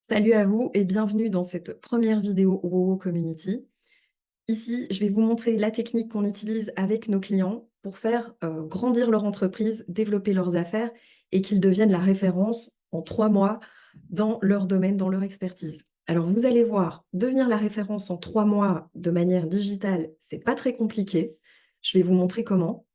Salut à vous et bienvenue dans cette première vidéo WoWo Community. Ici, je vais vous montrer la technique qu'on utilise avec nos clients pour faire grandir leur entreprise, développer leurs affaires et qu'ils deviennent la référence en 3 mois dans leur domaine, dans leur expertise. Alors vous allez voir, devenir la référence en 3 mois de manière digitale, c'est pas très compliqué. Je vais vous montrer comment.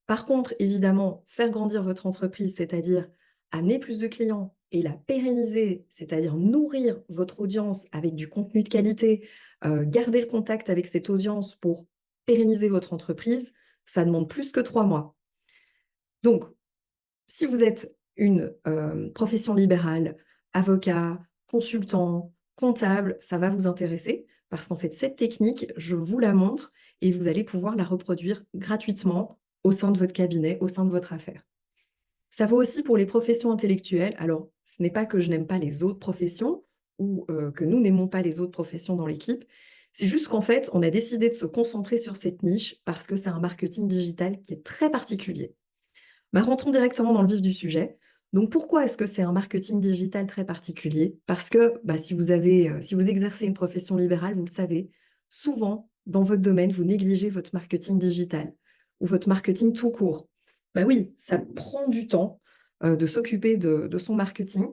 Par contre, évidemment, faire grandir votre entreprise, c'est-à-dire amener plus de clients et la pérenniser, c'est-à-dire nourrir votre audience avec du contenu de qualité, garder le contact avec cette audience pour pérenniser votre entreprise, ça demande plus que 3 mois. Donc, si vous êtes une profession libérale, avocat, consultant, comptable, ça va vous intéresser parce qu'en fait, cette technique, je vous la montre et vous allez pouvoir la reproduire gratuitement au sein de votre cabinet, au sein de votre affaire. Ça vaut aussi pour les professions intellectuelles. Alors, ce n'est pas que je n'aime pas les autres professions ou que nous n'aimons pas les autres professions dans l'équipe. C'est juste qu'en fait, on a décidé de se concentrer sur cette niche parce que c'est un marketing digital qui est très particulier. Bah, rentrons directement dans le vif du sujet. Donc, pourquoi est-ce que c'est un marketing digital très particulier? Parce que bah, si vous exercez une profession libérale, vous le savez, souvent, dans votre domaine, vous négligez votre marketing digital ou votre marketing tout court. Bah oui, ça prend du temps de s'occuper de son marketing.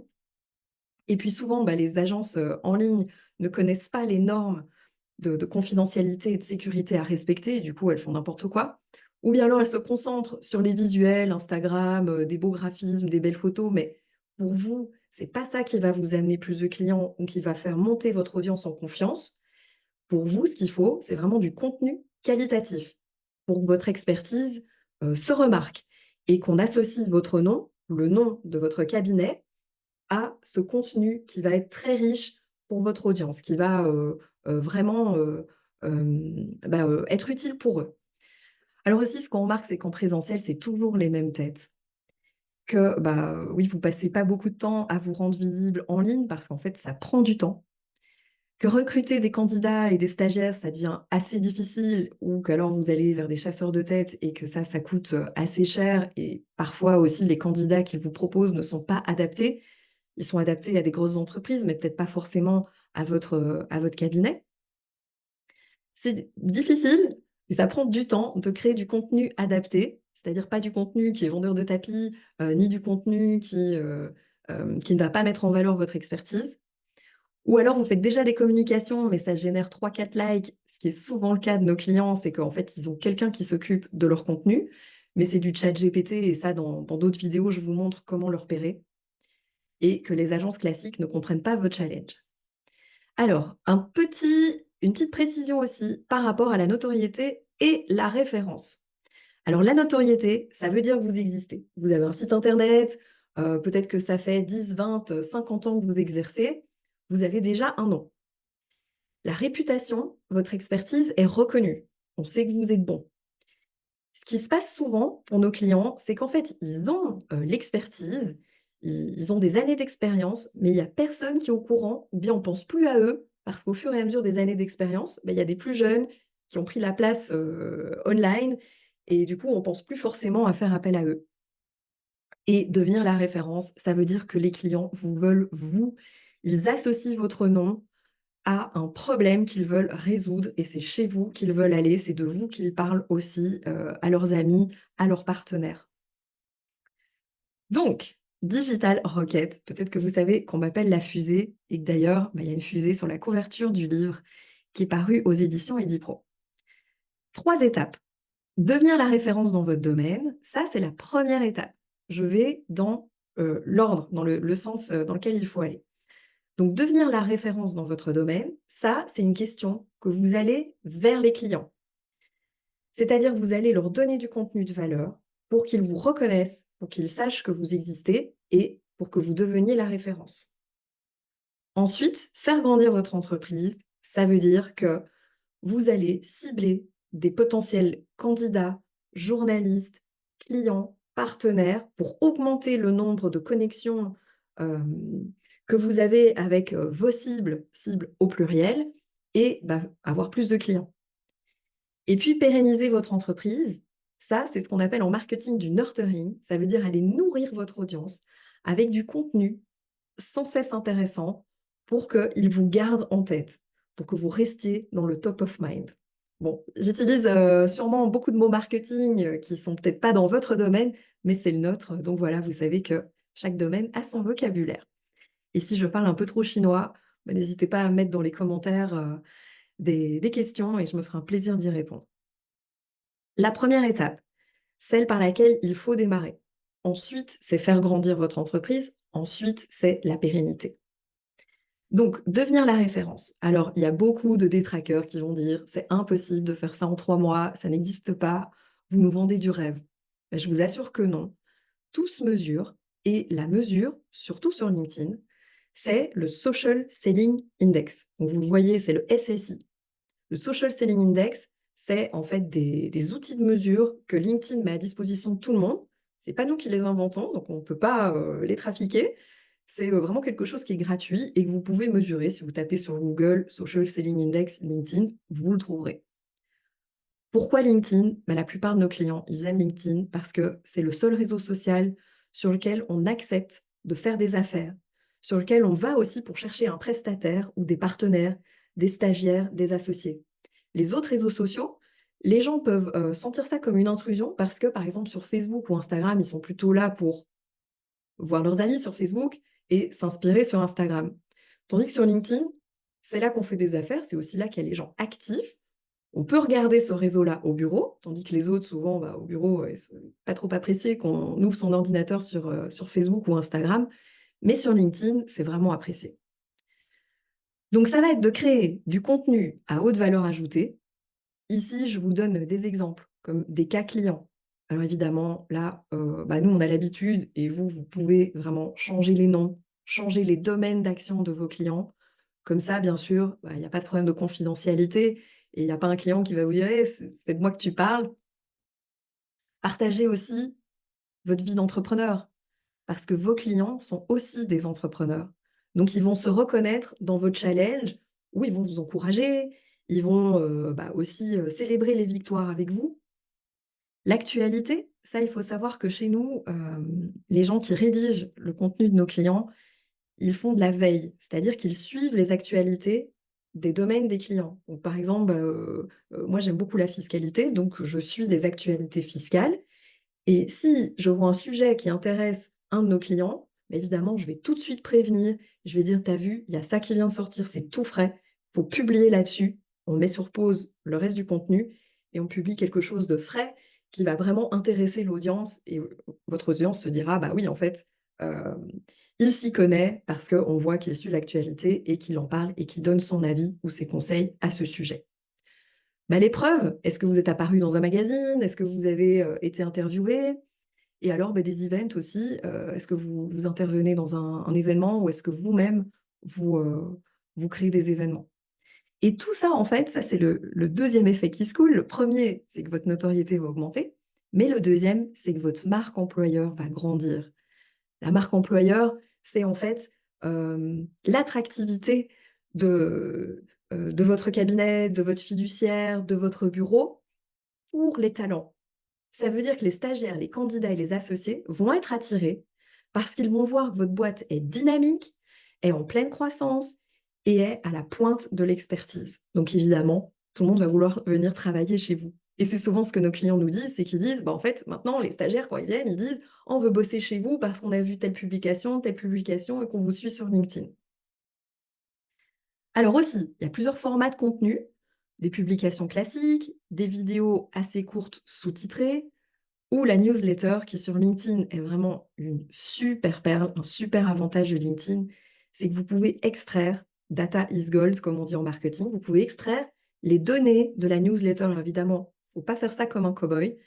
Et puis souvent, bah, les agences en ligne ne connaissent pas les normes de confidentialité et de sécurité à respecter, et du coup, elles font n'importe quoi. Ou bien alors, elles se concentrent sur les visuels, Instagram, des beaux graphismes, des belles photos, mais pour vous, c'est pas ça qui va vous amener plus de clients ou qui va faire monter votre audience en confiance. Pour vous, ce qu'il faut, c'est vraiment du contenu qualitatif pour que votre expertise se remarque et qu'on associe votre nom, le nom de votre cabinet, à ce contenu qui va être très riche pour votre audience, qui va vraiment être utile pour eux. Alors aussi, ce qu'on remarque, c'est qu'en présentiel, c'est toujours les mêmes têtes. Que bah, oui, vous passez pas beaucoup de temps à vous rendre visible en ligne parce qu'en fait, ça prend du temps. Que recruter des candidats et des stagiaires, ça devient assez difficile, ou qu'alors vous allez vers des chasseurs de tête et que ça coûte assez cher, et parfois aussi les candidats qu'ils vous proposent ne sont pas adaptés. Ils sont adaptés à des grosses entreprises, mais peut-être pas forcément à votre cabinet. C'est difficile et ça prend du temps de créer du contenu adapté, c'est-à-dire pas du contenu qui est vendeur de tapis, ni du contenu qui ne va pas mettre en valeur votre expertise. Ou alors vous faites déjà des communications, mais ça génère 3-4 likes, ce qui est souvent le cas de nos clients, c'est qu'en fait, ils ont quelqu'un qui s'occupe de leur contenu, mais c'est du chat GPT, et ça, dans d'autres vidéos, je vous montre comment le repérer, et que les agences classiques ne comprennent pas votre challenge. Alors, une petite précision aussi par rapport à la notoriété et la référence. Alors, la notoriété, ça veut dire que vous existez. Vous avez un site internet, peut-être que ça fait 10, 20, 50 ans que vous exercez, vous avez déjà un nom. La réputation, votre expertise est reconnue. On sait que vous êtes bon. Ce qui se passe souvent pour nos clients, c'est qu'en fait, ils ont l'expertise, ils ont des années d'expérience, mais il n'y a personne qui est au courant, ou bien on ne pense plus à eux, parce qu'au fur et à mesure des années d'expérience, ben, il y a des plus jeunes qui ont pris la place online, et du coup, on ne pense plus forcément à faire appel à eux. Et devenir la référence, ça veut dire que les clients vous veulent, vous, ils associent votre nom à un problème qu'ils veulent résoudre, et c'est chez vous qu'ils veulent aller, c'est de vous qu'ils parlent aussi à leurs amis, à leurs partenaires. Donc, Digital Rocket, peut-être que vous savez qu'on m'appelle la fusée, et que d'ailleurs, bah, il y a une fusée sur la couverture du livre qui est paru aux éditions Edipro. 3 étapes. Devenir la référence dans votre domaine, ça c'est la première étape. Je vais dans l'ordre, dans le sens dans lequel il faut aller. Donc, devenir la référence dans votre domaine, ça, c'est une question que vous allez vers les clients. C'est-à-dire que vous allez leur donner du contenu de valeur pour qu'ils vous reconnaissent, pour qu'ils sachent que vous existez et pour que vous deveniez la référence. Ensuite, faire grandir votre entreprise, ça veut dire que vous allez cibler des potentiels candidats, journalistes, clients, partenaires pour augmenter le nombre de connexions euh, que vous avez avec vos cibles au pluriel, et bah, avoir plus de clients. Et puis, pérenniser votre entreprise, ça, c'est ce qu'on appelle en marketing du nurturing. Ça veut dire aller nourrir votre audience avec du contenu sans cesse intéressant pour qu'ils vous gardent en tête, pour que vous restiez dans le top of mind. Bon, j'utilise sûrement beaucoup de mots marketing qui sont peut-être pas dans votre domaine, mais c'est le nôtre. Donc voilà, vous savez que chaque domaine a son vocabulaire. Et si je parle un peu trop chinois, bah, n'hésitez pas à mettre dans les commentaires des questions et je me ferai un plaisir d'y répondre. La première étape, celle par laquelle il faut démarrer. Ensuite, c'est faire grandir votre entreprise. Ensuite, c'est la pérennité. Donc, devenir la référence. Alors, il y a beaucoup de détraqueurs qui vont dire c'est impossible de faire ça en 3 mois, ça n'existe pas, vous nous vendez du rêve. Mais je vous assure que non. Tout se mesure et la mesure, surtout sur LinkedIn, c'est le Social Selling Index. Donc, vous le voyez, c'est le SSI. Le Social Selling Index, c'est en fait des outils de mesure que LinkedIn met à disposition de tout le monde. Ce n'est pas nous qui les inventons, donc on ne peut pas les trafiquer. C'est vraiment quelque chose qui est gratuit et que vous pouvez mesurer. Si vous tapez sur Google Social Selling Index LinkedIn, vous le trouverez. Pourquoi LinkedIn? La plupart de nos clients, ils aiment LinkedIn parce que c'est le seul réseau social sur lequel on accepte de faire des affaires, sur lequel on va aussi pour chercher un prestataire ou des partenaires, des stagiaires, des associés. Les autres réseaux sociaux, les gens peuvent sentir ça comme une intrusion parce que, par exemple, sur Facebook ou Instagram, ils sont plutôt là pour voir leurs amis sur Facebook et s'inspirer sur Instagram. Tandis que sur LinkedIn, c'est là qu'on fait des affaires, c'est aussi là qu'il y a les gens actifs. On peut regarder ce réseau-là au bureau, tandis que les autres, souvent, au bureau, ils sont pas trop appréciés qu'on ouvre son ordinateur sur Facebook ou Instagram. Mais sur LinkedIn, c'est vraiment apprécié. Donc, ça va être de créer du contenu à haute valeur ajoutée. Ici, je vous donne des exemples, comme des cas clients. Alors évidemment, là, nous, on a l'habitude et vous, vous pouvez vraiment changer les noms, changer les domaines d'action de vos clients. Comme ça, bien sûr, il y a pas de problème de confidentialité et il y a pas un client qui va vous dire: «Eh, c'est de moi que tu parles». Partagez aussi votre vie d'entrepreneur parce que vos clients sont aussi des entrepreneurs. Donc ils vont se reconnaître dans vos challenges où ils vont vous encourager, ils vont, aussi, célébrer les victoires avec vous. L'actualité, ça, il faut savoir que chez nous, les gens qui rédigent le contenu de nos clients, ils font de la veille, c'est-à-dire qu'ils suivent les actualités des domaines des clients. Donc par exemple, moi j'aime beaucoup la fiscalité, donc je suis des actualités fiscales et si je vois un sujet qui intéresse un de nos clients, évidemment, je vais tout de suite prévenir. Je vais dire: «Tu as vu, il y a ça qui vient de sortir, c'est tout frais, faut publier là-dessus». On met sur pause le reste du contenu et on publie quelque chose de frais qui va vraiment intéresser l'audience et votre audience se dira: «Bah oui, en fait, hem, il s'y connaît parce qu'on voit qu'il suit l'actualité et qu'il en parle et qu'il donne son avis ou ses conseils à ce sujet». L'épreuve, est-ce que vous êtes apparu dans un magazine? Est-ce que vous avez, été interviewé? Et alors, des events aussi, est-ce que vous intervenez dans un événement ou est-ce que vous-même, vous créez des événements? Et tout ça, en fait, ça c'est le 2e effet qui se coule. Le premier, c'est que votre notoriété va augmenter, mais le deuxième, c'est que votre marque employeur va grandir. La marque employeur, c'est en fait, l'attractivité de votre cabinet, de votre fiduciaire, de votre bureau pour les talents. Ça veut dire que les stagiaires, les candidats et les associés vont être attirés parce qu'ils vont voir que votre boîte est dynamique, est en pleine croissance et est à la pointe de l'expertise. Donc évidemment, tout le monde va vouloir venir travailler chez vous. Et c'est souvent ce que nos clients nous disent, c'est qu'ils disent, en fait, maintenant, les stagiaires, quand ils viennent, ils disent, on veut bosser chez vous parce qu'on a vu telle publication et qu'on vous suit sur LinkedIn. Alors aussi, il y a plusieurs formats de contenu, des publications classiques, des vidéos assez courtes sous-titrées, ou la newsletter qui sur LinkedIn est vraiment une super perle, un super avantage de LinkedIn, c'est que vous pouvez extraire, data is gold comme on dit en marketing, vous pouvez extraire les données de la newsletter. Alors évidemment, il ne faut pas faire ça comme un cow-boy,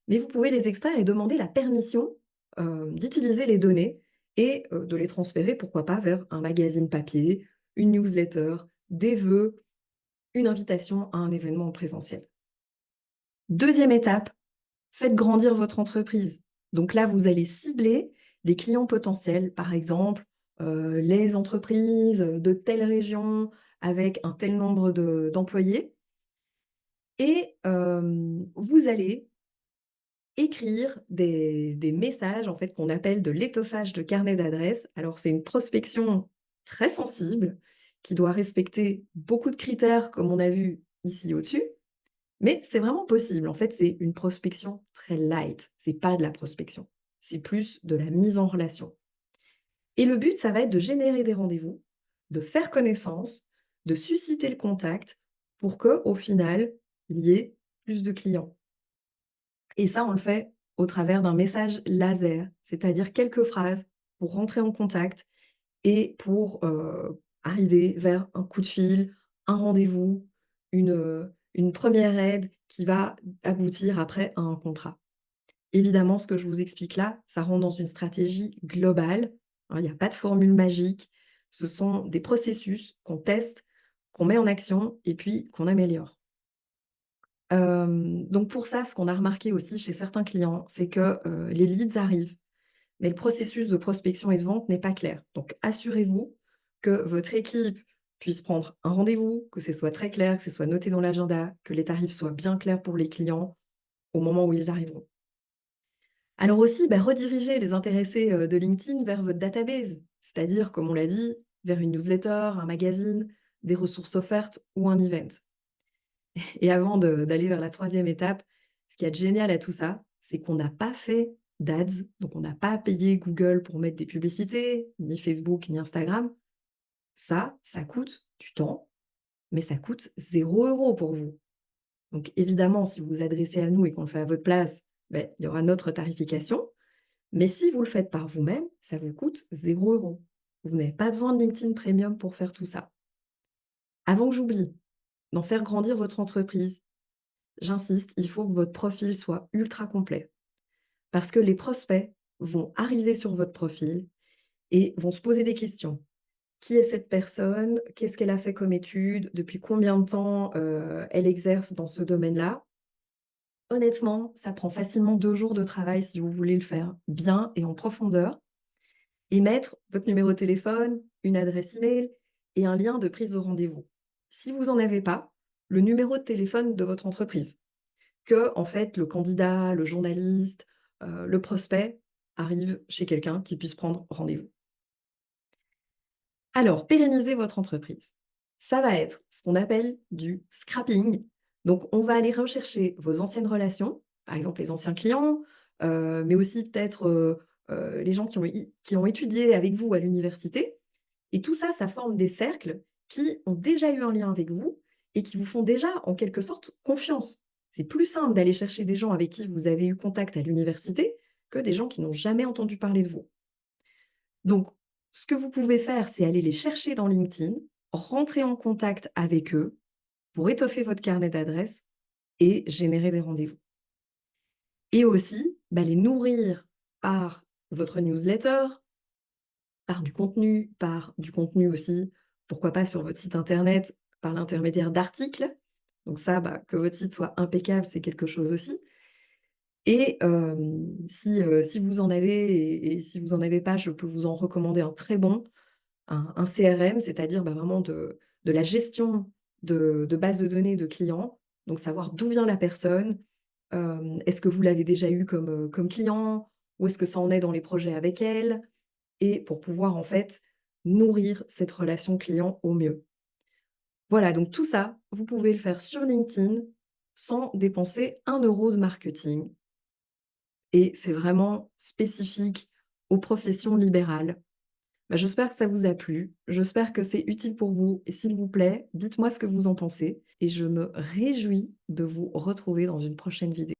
mais vous pouvez les extraire et demander la permission d'utiliser les données et de les transférer, pourquoi pas, vers un magazine papier, une newsletter, des vœux, une invitation à un événement en présentiel. Deuxième étape, faites grandir votre entreprise. Donc là, vous allez cibler des clients potentiels, par exemple, les entreprises de telle région avec un tel nombre d'employés et vous allez écrire des messages, en fait, qu'on appelle de l'étoffage de carnet d'adresses. Alors c'est une prospection très sensible, qui doit respecter beaucoup de critères comme on a vu ici au-dessus, mais c'est vraiment possible. En fait, c'est une prospection très light, c'est pas de la prospection, c'est plus de la mise en relation. Et le but, ça va être de générer des rendez-vous, de faire connaissance, de susciter le contact pour qu'au final, il y ait plus de clients. Et ça, on le fait au travers d'un message laser, c'est-à-dire quelques phrases pour rentrer en contact et pour, arriver vers un coup de fil, un rendez-vous, une première aide qui va aboutir après à un contrat. Évidemment, ce que je vous explique là, ça rentre dans une stratégie globale, hein, il n'y a pas de formule magique. Ce sont des processus qu'on teste, qu'on met en action et puis qu'on améliore. Donc pour ça, ce qu'on a remarqué aussi chez certains clients, c'est que, les leads arrivent, mais le processus de prospection et de vente n'est pas clair. Donc assurez-vous que votre équipe puisse prendre un rendez-vous, que ce soit très clair, que ce soit noté dans l'agenda, que les tarifs soient bien clairs pour les clients au moment où ils arriveront. Alors aussi, bah, rediriger les intéressés, de LinkedIn vers votre database, c'est-à-dire, comme on l'a dit, vers une newsletter, un magazine, des ressources offertes ou un event. Et avant d'aller vers la troisième étape, ce qui est génial à tout ça, c'est qu'on n'a pas fait d'ads, donc on n'a pas payé Google pour mettre des publicités, ni Facebook, ni Instagram. Ça coûte du temps, mais ça coûte 0 € pour vous. Donc évidemment, si vous vous adressez à nous et qu'on le fait à votre place, beh, il y aura notre tarification. Mais si vous le faites par vous-même, ça vous coûte 0 €. Vous n'avez pas besoin de LinkedIn Premium pour faire tout ça. Avant que j'oublie, d'en faire grandir votre entreprise, j'insiste, il faut que votre profil soit ultra complet. Parce que les prospects vont arriver sur votre profil et vont se poser des questions. Qui est cette personne? Qu'est-ce qu'elle a fait comme études? Depuis combien de temps, elle exerce dans ce domaine-là? Honnêtement, ça prend facilement 2 jours de travail si vous voulez le faire bien et en profondeur. Et mettre votre numéro de téléphone, une adresse email et un lien de prise de rendez-vous. Si vous n'en avez pas, le numéro de téléphone de votre entreprise, que en fait le candidat, le journaliste, le prospect arrive chez quelqu'un qui puisse prendre rendez-vous. Alors, pérenniser votre entreprise, ça va être ce qu'on appelle du scrapping. Donc, on va aller rechercher vos anciennes relations, par exemple les anciens clients, mais aussi peut-être, les gens qui ont étudié avec vous à l'université et tout ça, ça forme des cercles qui ont déjà eu un lien avec vous et qui vous font déjà, en quelque sorte, confiance. C'est plus simple d'aller chercher des gens avec qui vous avez eu contact à l'université que des gens qui n'ont jamais entendu parler de vous. Donc, ce que vous pouvez faire, c'est aller les chercher dans LinkedIn, rentrer en contact avec eux pour étoffer votre carnet d'adresses et générer des rendez-vous. Et aussi, bah, les nourrir par votre newsletter, par du contenu aussi, pourquoi pas sur votre site internet, par l'intermédiaire d'articles. Donc ça, bah, que votre site soit impeccable, c'est quelque chose aussi. Et si vous en avez et si vous en avez pas, je peux vous en recommander un très bon. Un CRM, c'est-à-dire, bah, vraiment de la gestion de bases de données de clients, donc savoir d'où vient la personne, est-ce que vous l'avez déjà eu comme client? Où est-ce que ça en est dans les projets avec elle? Et pour pouvoir, en fait, nourrir cette relation client au mieux. Voilà, donc tout ça, vous pouvez le faire sur LinkedIn sans dépenser 1 € de marketing et c'est vraiment spécifique aux professions libérales. Bah, j'espère que ça vous a plu, j'espère que c'est utile pour vous et s'il vous plaît, dites-moi ce que vous en pensez et je me réjouis de vous retrouver dans une prochaine vidéo.